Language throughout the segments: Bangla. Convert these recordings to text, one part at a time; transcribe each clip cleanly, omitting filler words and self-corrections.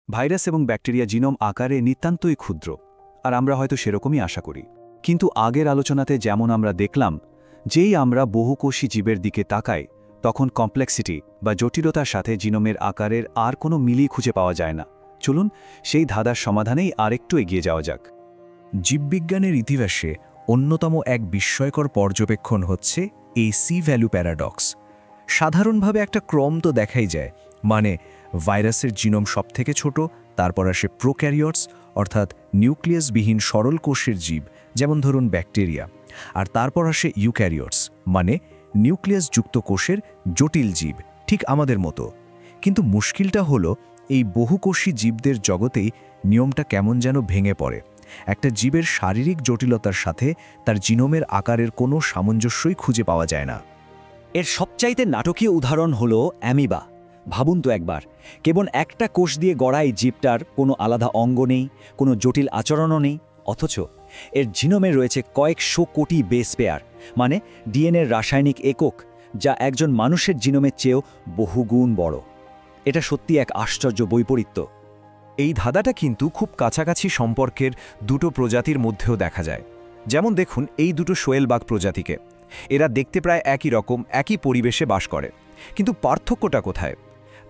ভাইরাস এবং ব্যাকটেরিয়া জিনোম আকারে নিতান্তই ক্ষুদ্র, আর আমরা হয়তো সেরকমই আশা করি। কিন্তু আগের আলোচনাতে যেমন আমরা দেখলাম, যেই আমরা বহুকোষী জীবের দিকে তাকাই, তখন কমপ্লেক্সিটি বা জটিলতার সাথে জিনোমের আকারের আর কোনো মিলই খুঁজে পাওয়া যায় না। চলুন সেই ধাঁধার সমাধানেই আরেকটু এগিয়ে যাওয়া যাক। জীববিজ্ঞানের ইতিহাসে অন্যতম এক বিস্ময়কর পর্যবেক্ষণ হচ্ছে এই সি-ভ্যালু প্যারাডক্স। সাধারণভাবে একটা ক্রম তো দেখাই যায়, মানে ভাইরাসের জিনোম সবথেকে ছোট, তারপর আসে প্রোক্যারিওটস অর্থাৎ নিউক্লিয়াসবিহীন সরল কোষের জীব, যেমন ধরুন ব্যাকটেরিয়া, আর তারপর আসে ইউক্যারিওটস মানে নিউক্লিয়াসযুক্ত কোষের জটিল জীব, ঠিক আমাদের মতো। কিন্তু মুশকিলটা হলো এই বহুকোষী জীবদের জগতেই নিয়মটা কেমন যেন ভেঙে পড়ে। একটা জীবের শারীরিক জটিলতার সাথে তার জিনোমের আকারের কোনো সামঞ্জস্যই খুঁজে পাওয়া যায় না। এর সবচাইতে নাটকীয় উদাহরণ হলো অ্যামিবা। ভাবুন তো একবার, কেবল একটা কোষ দিয়ে গড়া এই জীবটার কোনো আলাদা অঙ্গ নেই, কোনো জটিল আচরণও নেই, অথচ এর জিনোমে রয়েছে কয়েকশো কোটি বেস পেয়ার, মানে ডিএনএর রাসায়নিক একক, যা একজন মানুষের জিনোমের চেয়েও বহুগুণ বড়। এটা সত্যি এক আশ্চর্য বৈপরীত্য। এই ধাঁধাটা কিন্তু খুব কাছাকাছি সম্পর্কের দুটো প্রজাতির মধ্যেও দেখা যায়। যেমন দেখুন এই দুটো শোয়েলবাগ প্রজাতিকে, এরা দেখতে প্রায় একই রকম, একই পরিবেশে বাস করে, কিন্তু পার্থক্যটা কোথায়?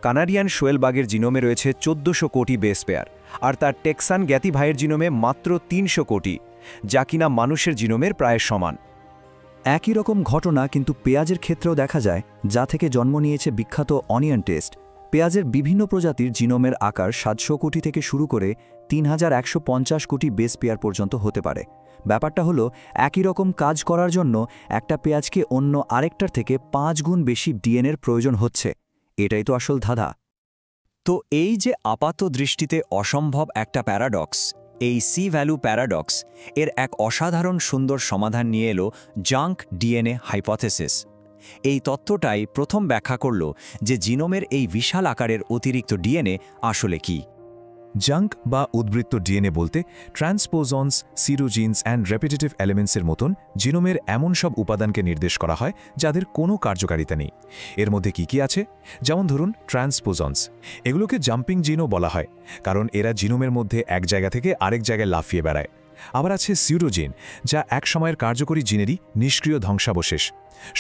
কানাডিয়ান শোয়েলবাগের জিনোমে রয়েছে 1400 কোটি বেস পেয়ার, আর তার টেক্সান গ্যাতি ভাইয়ের জিনোমে মাত্র 300 কোটি, যা কিনা মানুষের জিনোমের প্রায় সমান। একই রকম ঘটনা কিন্তু পেঁয়াজের ক্ষেত্রেও দেখা যায়, যা থেকে জন্ম নিয়েছে বিখ্যাত অনিয়ন টেস্ট। পেঁয়াজের বিভিন্ন প্রজাতির জিনোমের আকার 700 কোটি থেকে শুরু করে 3150 কোটি বেস পেয়ার পর্যন্ত হতে পারে। ব্যাপারটা হলো, একই রকম কাজ করার জন্য একটা পেঁয়াজকে অন্য আরেকটার থেকে 5 গুণ বেশি ডিএনএর প্রয়োজন হচ্ছে। এটাই তো আসল ধাঁধা। তো এই যে আপাত দৃষ্টিতে অসম্ভব একটা প্যারাডক্স, এই সি-ভ্যালু প্যারাডক্স, এর এক অসাধারণ সুন্দর সমাধান নিয়ে এলো জাঙ্ক ডিএনএ হাইপোথেসিস। এই তত্ত্বটাই প্রথম ব্যাখ্যা করল যে জিনোমের এই বিশাল আকারের অতিরিক্ত ডিএনএ আসলে কি। জাঙ্ক বা উদ্বৃত্ত ডিএনএ বলতে ট্রান্সপোজন্স, সিরোজিনস অ্যান্ড রেপিটেটিভ এলিমেন্টসের মতন জিনোমের এমন সব উপাদানকে নির্দেশ করা হয় যাদের কোনো কার্যকারিতা নেই। এর মধ্যে কি কি আছে? যেমন ধরুন ট্রান্সপোজন্স, এগুলোকে জাম্পিং জিনও বলা হয়, কারণ এরা জিনোমের মধ্যে এক জায়গা থেকে আরেক জায়গায় লাফিয়ে বেড়ায়। আবার আছে সিউডোজিন, যা এক সময়ের কার্যকরী জিনেরই নিষ্ক্রিয় ধ্বংসাবশেষ।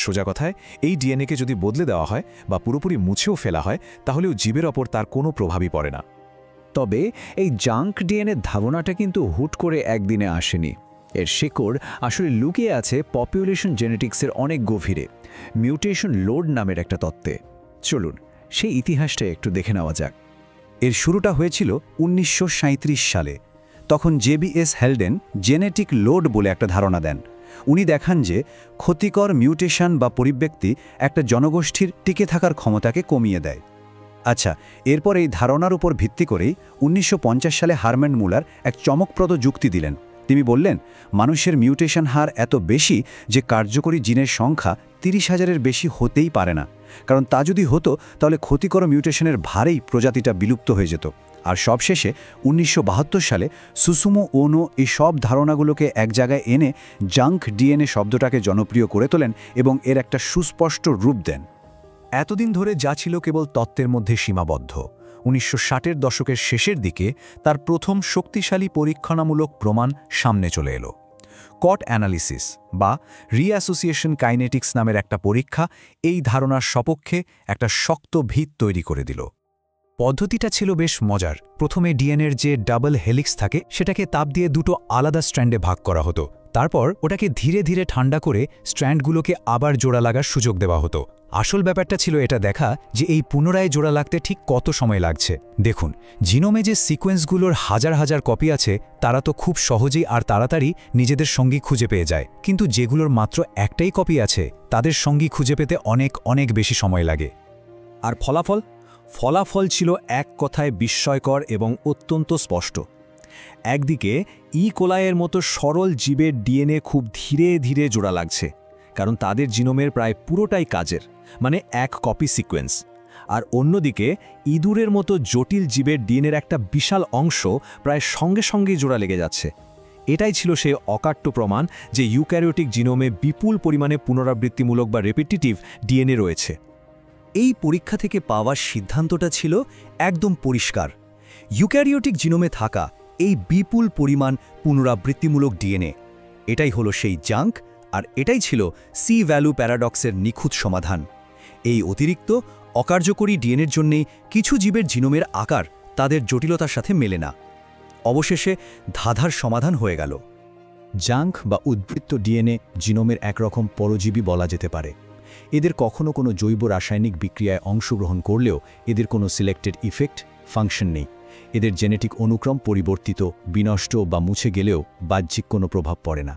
সোজা কথায়, এই ডিএনএকে যদি বদলে দেওয়া হয় বা পুরোপুরি মুছেও ফেলা হয়, তাহলেও জীবের ওপর তার কোনো প্রভাবই পড়ে না। তবে এই জাঙ্ক ডিএনএর ধারণাটা কিন্তু হুট করে একদিনে আসেনি। এর শেকড় আসলে লুকিয়ে আছে পপুলেশন জেনেটিক্সের অনেক গভীরে, মিউটেশন লোড নামের একটা তত্ত্বে। চলুন সেই ইতিহাসটা একটু দেখে নেওয়া যাক। এর শুরুটা হয়েছিল 1937 সালে। তখন জেবিএস হেলডেন জেনেটিক লোড বলে একটা ধারণা দেন। উনি দেখান যে ক্ষতিকর মিউটেশন বা পরিব্যক্তি একটা জনগোষ্ঠীর টিকে থাকার ক্ষমতাকে কমিয়ে দেয়। আচ্ছা, এরপর এই ধারণার উপর ভিত্তি করেই 1950 সালে হারম্যান মুলার এক চমকপ্রদ যুক্তি দিলেন। তিনি বললেন, মানুষের মিউটেশন হার এত বেশি যে কার্যকরী জিনের সংখ্যা 30,000-এর বেশি হতেই পারে না, কারণ তা যদি হতো তাহলে ক্ষতিকর মিউটেশনের ভারেই প্রজাতিটা বিলুপ্ত হয়ে যেত। আর সবশেষে 1972 সালে সুসুমো ওনো এই সব ধারণাগুলোকে এক জায়গায় এনে জাঙ্ক ডিএনএ শব্দটাকে জনপ্রিয় করে তোলেন এবং এর একটা সুস্পষ্ট রূপ দেন। এতদিন ধরে যা ছিল কেবল তত্ত্বের মধ্যে সীমাবদ্ধ, 1960-এর দশকের শেষের দিকে তার প্রথম শক্তিশালী পরীক্ষণামূলক প্রমাণ সামনে চলে এলো। কট অ্যানালিসিস বা রিঅ্যাসোসিয়েশন কাইনেটিক্স নামের একটা পরীক্ষা এই ধারণার সপক্ষে একটা শক্ত ভিত তৈরি করে দিল। পদ্ধতিটা ছিল বেশ মজার। প্রথমে ডিএনএর যে ডাবল হেলিক্স থাকে সেটাকে তাপ দিয়ে দুটো আলাদা স্ট্র্যান্ডে ভাগ করা হতো। তারপর ওটাকে ধীরে ধীরে ঠান্ডা করে স্ট্র্যান্ডগুলোকে আবার জোড়া লাগার সুযোগ দেওয়া হতো। আসল ব্যাপারটা ছিল এটা দেখা যে এই পুনরায় জোড়া লাগতে ঠিক কত সময় লাগছে। দেখুন, জিনোমে যে সিকোয়েন্সগুলোর হাজার হাজার কপি আছে তারা তো খুব সহজেই আর তাড়াতাড়ি নিজেদের সঙ্গী খুঁজে পেয়ে যায়, কিন্তু যেগুলোর মাত্র একটাই কপি আছে তাদের সঙ্গী খুঁজে পেতে অনেক অনেক বেশি সময় লাগে। আর ফলাফল ছিল এক কথায় বিস্ময়কর এবং অত্যন্ত স্পষ্ট। একদিকে কোলাইয়ের মতো সরল জীবের ডিএনএ খুব ধীরে ধীরে জোড়া লাগছে, কারণ তাদের জিনোমের প্রায় পুরোটাই কাজের, মানে এক কপি সিকোয়েন্স। আর অন্যদিকে ইঁদুরের মতো জটিল জীবের ডিএনএর একটা বিশাল অংশ প্রায় সঙ্গে সঙ্গেই জোড়া লেগে যাচ্ছে। এটাই ছিল সেই অকাট্য প্রমাণ যে ইউক্যারিওটিক জিনোমে বিপুল পরিমাণে পুনরাবৃত্তিমূলক বা রেপিটিটিভ ডিএনএ রয়েছে। এই পরীক্ষা থেকে পাওয়ার সিদ্ধান্তটা ছিল একদম পরিষ্কার। ইউক্যারিওটিক জিনোমে থাকা এই বিপুল পরিমাণ পুনরাবৃত্তিমূলক ডিএনএ, এটাই হলো সেই জাঙ্ক, আর এটাই ছিল সি ভ্যালু প্যারাডক্সের নিখুঁত সমাধান। এই অতিরিক্ত অকার্যকরী ডিএনএর জন্যেই কিছু জীবের জিনোমের আকার তাদের জটিলতার সাথে মেলে না। অবশেষে ধাঁধার সমাধান হয়ে গেল। জাঙ্ক বা উদ্বৃত্ত ডিএনএ জিনোমের একরকম পরজীবী বলা যেতে পারে। এদের কখনো কোনো জৈব রাসায়নিক বিক্রিয়ায় অংশগ্রহণ করলেও এদের কোনো সিলেক্টেড ইফেক্ট ফাংশন নেই। এদের জেনেটিক অনুক্রম পরিবর্তিত, বিনষ্ট বা মুছে গেলেও বাহ্যিক কোনো প্রভাব পড়ে না।